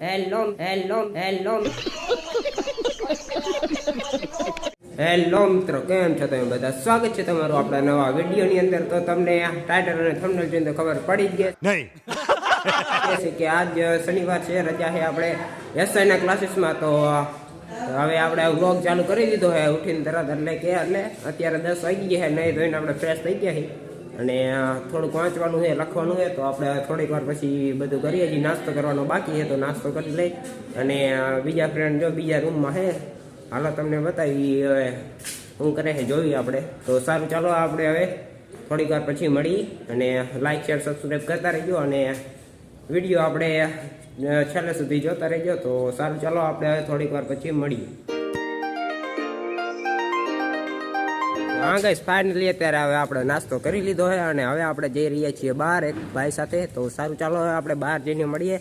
Hello hello hello hello મિત્રો, કેમ છો તમે બધા? સ્વાગત છે તમારું આપણા નવા વિડીયોની અંદર. તો તમને ટાઇટલ અને થંબનેલ જોઈને ખબર પડી જ ગઈ છે કે આજ શનિવાર છે, રજા છે આપણે એસઆઈના ક્લાસીસમાં. તો હવે આપણે વ્લોગ ચાલુ કરી દીધો છે ઉઠીને તરત, એટલે અત્યારે 10 વાગી ગયા છે. નહીં ધોઈને આપણે ફ્રેશ થઈ ગયા છીએ અને થોડુંક વાંચવાનું છે, લખવાનું છે. તો આપણે થોડીક વાર પછી બધું કરીએ છીએ. નાસ્તો કરવાનો બાકી છે તો નાસ્તો કરી લઈ. અને બીજા ફ્રેન્ડ જો બીજા રૂમમાં છે, હાલો તમને બતાવી હવે શું કરે છે જોઈએ આપણે. તો સારું, ચાલો આપણે હવે થોડીક વાર પછી મળી અને લાઈક શેર સબસ્ક્રાઈબ કરતા રહીજો અને વિડીયો આપણે છેલ્લે સુધી જોતા રહેજો. તો સારું, ચાલો આપણે હવે થોડીક વાર પછી મળીએ. હા ગાઈસ, ફાઇનલી અત્યારે હવે આપણે નાસ્તો કરી લીધો છે અને હવે આપણે જઈ રહ્યા છીએ બહાર એક ભાઈ સાથે. તો સારું, ચાલો હવે આપણે બહાર જઈને મળીએ.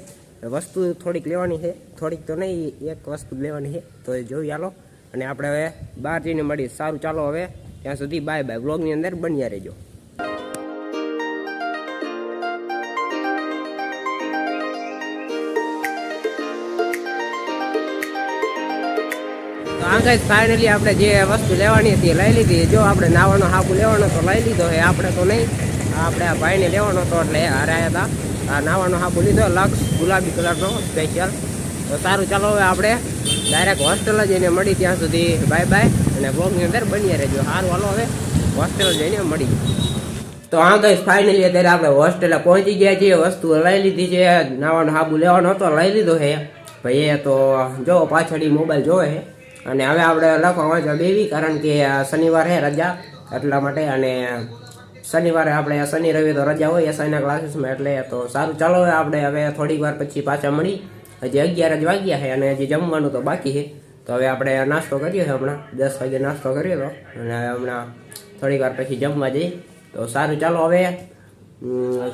વસ્તુ થોડીક લેવાની છે, થોડીક તો નહીં, એક વસ્તુ લેવાની છે. તો એ જોઈ હાલો અને આપણે હવે બહાર જઈને મળીએ. સારું, ચાલો હવે ત્યાં સુધી બાય બાય. વ્લોગની અંદર બન્યા રહેજો. હા ગાઈસ, ફાઇનલી આપણે જે વસ્તુ લેવાની હતી લઈ લીધી. જો આપણે નાવાનો હાબુ લેવાનો તો લઈ લીધો છે, આપણે તો નહીં, આપણે આ ભાઈને લેવાનો હતો એટલે હરાયા હતા. આ નાવાનો હાબુ લીધો, લક્ષ ગુલાબી કલરનો સ્પેશિયલ. તો સારું, ચાલો હવે આપણે ડાયરેક્ટ હોસ્ટેલ જઈને મળી. ત્યાં સુધી બાય બાય અને બ્લોગની અંદર બન્યા રહેજો. સારું, હાલો હવે હોસ્ટેલ જઈને મળી. તો હા ગાઈસ, ફાઇનલી અત્યારે આપણે હોસ્ટેલે પહોંચી ગયા છીએ. વસ્તુ લઈ લીધી છે, નાવાનો હાબુ લેવાનો હતો લઈ લીધો છે ભાઈએ. તો જો પાછળ મોબાઈલ જોવે છે અને હવે આપણે લખવા વાંચવા બેવી, કારણ કે શનિવાર છે રજા એટલા માટે. અને શનિવારે આપણે શનિ રવિ તો રજા હોય એસઆઈના ક્લાસીસમાં એટલે. તો સારું, ચાલો આપણે હવે થોડીક વાર પછી પાછા મળી. હજી 11 જ વાગ્યા છે અને હજી જમવાનું તો બાકી છે. તો હવે આપણે નાસ્તો કર્યો છે, હમણાં 10 વાગે નાસ્તો કર્યો હતો અને હમણાં થોડીક વાર પછી જમવા જઈએ. તો સારું, ચાલો હવે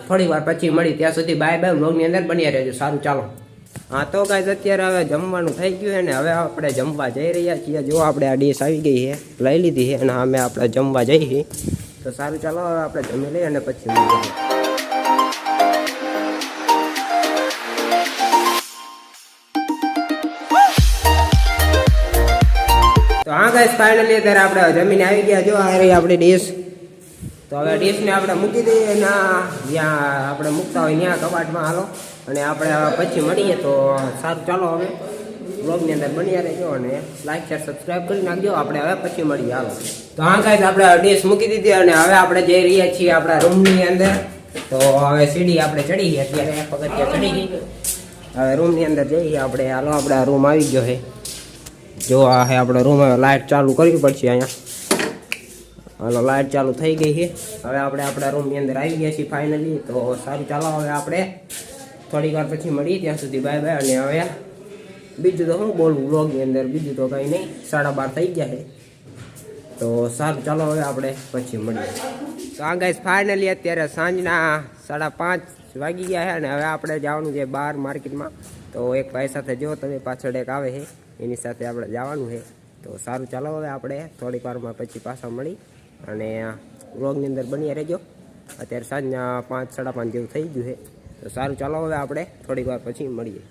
થોડીક વાર પછી મળી. ત્યાં સુધી બાય બાય, વ્લોગની અંદર બન્યા રહેજો. સારું, ચાલો. હા તો ગાઈસ, અત્યારે હવે જમવાનું થઈ ગયું છે ને હવે આપણે જમવા જઈ રહ્યા છીએ. જો આપણે આ ડીશ આવી ગઈ છે, લઈ લીધી છે અને અમે આપણે જમવા જઈએ છીએ. તો સારું, ચાલો હવે આપણે જમી લઈએ અને પછી મળીએ. તો હા ગાઈસ, ફાઇનલી અત્યારે આપણે જમીને આવી ગયા. જો આ રહી આપણી ડીશ. તો હવે ડીશને આપણે મૂકી દઈએ અને જ્યાં આપણે મૂકતા હોય ત્યાં કબાટમાં હાલો અને આપણે પછી મળીએ. તો સારું, ચાલો હવે બ્લોગની અંદર બન્યા રહેજો અને લાઈક શેર સબસ્ક્રાઈબ કરી નાખજો. આપણે હવે પછી મળીએ, હાલો. તો હા ગાઈસ, આપણે ડીશ મૂકી દીધી અને હવે આપણે જઈ રહ્યા છીએ આપણા રૂમની અંદર. તો હવે સીડી આપણે ચડી ગઈ, અત્યારે પગથિયા ચડી ગઈ. હવે રૂમની અંદર જઈએ આપણે. હાલો, આપણે આ રૂમ આવી ગયો છે. જો આ છે આપણો રૂમ. હવે લાઇટ ચાલુ કરવી પડશે અહીંયા. હાલો, લાઇટ ચાલુ થઈ ગઈ છે. હવે આપણે આપણા રૂમની અંદર આવી ગયા છીએ ફાઇનલી. તો સારું, ચાલો હવે આપણે થોડીક વાર પછી મળીએ. ત્યાં સુધી બાય બાય. અને હવે બીજું તો શું બોલવું વ્લોગની અંદર, બીજું તો કંઈ નહીં. 12:30 થઈ ગયા છે. તો સારું, ચાલો હવે આપણે પછી મળીએ. તો આ ગાઈસ, ફાઇનલી અત્યારે સાંજના 5:30 વાગી ગયા છે અને હવે આપણે જવાનું છે બહાર માર્કેટમાં. તો એક ભાઈ સાથે જો તમે પાછળ એક આવે છે, એની સાથે આપણે જવાનું છે. તો સારું, ચાલો હવે આપણે થોડીક વારમાં પછી પાછા મળી અને વ્લોગની અંદર બન્યા રહેજો. અત્યારે સાંજના 5-5:30 જેવું થઈ ગયું છે. તો સારું, ચાલો હવે આપણે થોડીક વાર પછી મળીએ.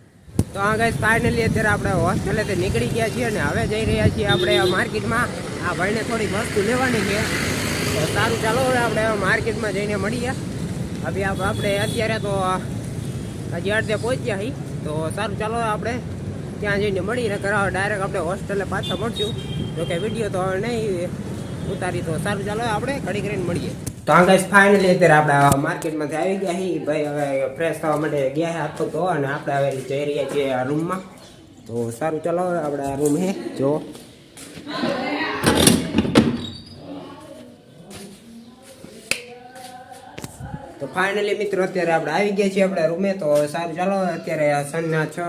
તો હા ગાઈસ, ફાઇનલી અત્યારે આપણે હોસ્ટેલેથી નીકળી ગયા છીએ અને હવે જઈ રહ્યા છીએ આપણે માર્કેટમાં. આ ભાઈને થોડીક વસ્તુ લેવાની છે. તો સારું, ચાલો હવે આપણે માર્કેટમાં જઈને મળીએ. હવે આપણે અત્યારે તો હજી અડધે પહોંચ્યા છીએ. તો સારું, ચાલો આપણે ત્યાં જઈને મળીને કરાવો. ડાયરેક્ટ આપણે હોસ્ટેલે પાછા મળશું. જો કે વિડીયો તો હવે નહીં ઉતારી. તો સારું, ચાલો આપણે ઘડી કરીને મળીએ. તો આ ગાઈસ, ફાઇનલી અત્યારે આપણે માર્કેટમાંથી આવી ગયા છીએ ભાઈ. હવે ફ્રેશ થવા માટે ગયા હાથ તો અને આપણે હવે જઈ રહ્યા છીએ આ રૂમમાં. તો સારું, ચાલો હવે આપણે આ રૂમ છે જો. તો ફાઇનલી મિત્રો અત્યારે આપણે આવી ગયા છીએ આપણા રૂમે. તો સારું, ચાલો અત્યારે સાંજના 6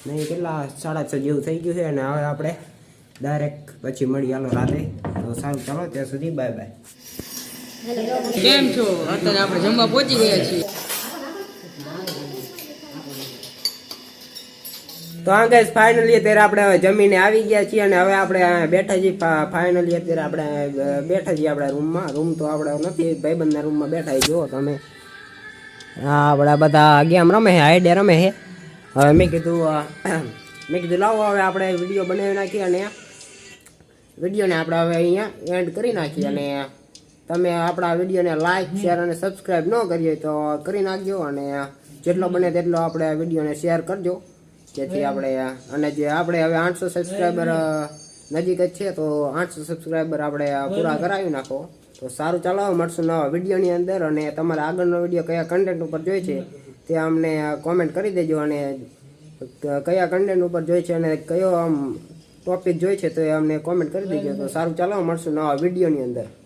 નહીં કેટલા 6:30 જેવું થઈ ગયું છે અને હવે આપણે ડાયરેક્ટ પછી મળી હાલો રાતે. તો સારું, ચાલો ત્યાં સુધી બાય બાય. કેમ છો? અત્યારે આપણે જમવા પહોંચી ગયા છીએ. તો આ ગાઈસ, ફાઇનલી અત્યારે આપણે હવે જમીને આવી ગયા છીએ અને હવે આપણે બેઠા છીએ. ફાઇનલી અત્યારે આપણે બેઠા છીએ આપણા રૂમમાં. રૂમ તો આપણે નથી, ભાઈબંધના રૂમમાં બેઠા. જુઓ તમે, હા આપણા બધા ગેમ રમે છે, આઈડિયા રમે છે. હવે મેં કીધું લાવો હવે આપણે વિડીયો બનાવી નાખીએ અને વિડીયોને આપણે હવે અહીંયા એન્ડ કરી નાખીએ અને તમે આપણા વિડીયોને લાઈક શેર અને સબસ્ક્રાઈબ ન કરીએ તો કરી નાખજો અને જેટલો બને તેટલો આપણે વિડીયોને શેર કરજો જેથી આપણે અને જે આપણે હવે 800 સબસ્ક્રાઈબર નજીક જ છે તો 800 સબસ્ક્રાઈબર આપણે પૂરા કરાવી નાખો તો સારું ચાલો મળશું નવા વિડીયોની અંદર અને તમારે આગળનો વિડીયો કયા કન્ટેન્ટ ઉપર જોઈએ છે તે અમને કોમેન્ટ કરી દેજો અને કયા કન્ટેન્ટ ઉપર જોઈએ છે અને કયો આમ ટોપિક જોઈએ છે તો એ અમને કોમેન્ટ કરી દેજો તો સારું ચાલો મળશું નવા વિડીયોની અંદર